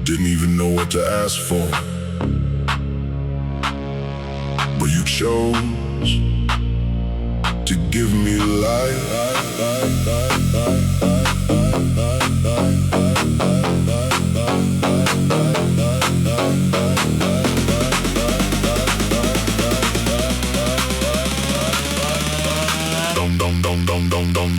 Didn't even know what to ask for, but you chose to give me life. Dum dum dum dum dum dum.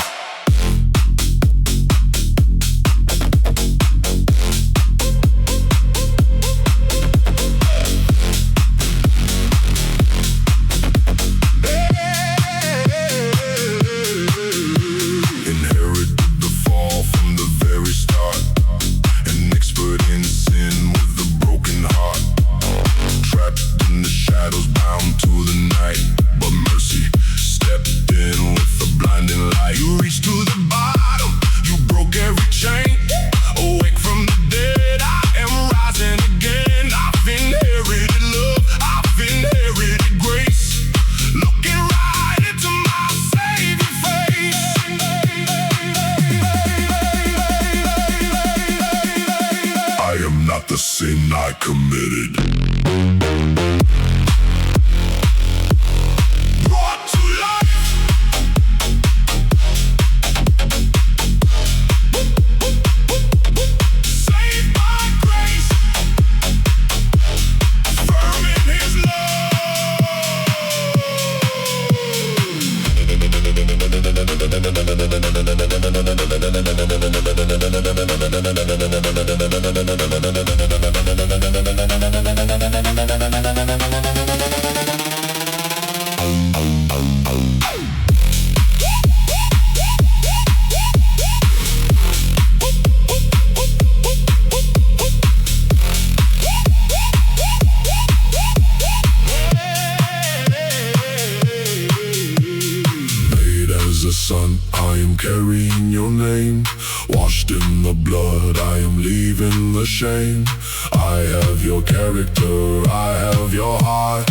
Not the sin I committed. Brought to life. Saved by grace. Firm in His Son, I am carrying your name. Washed in the blood, I am leaving the shame. I have your character, I have your heart.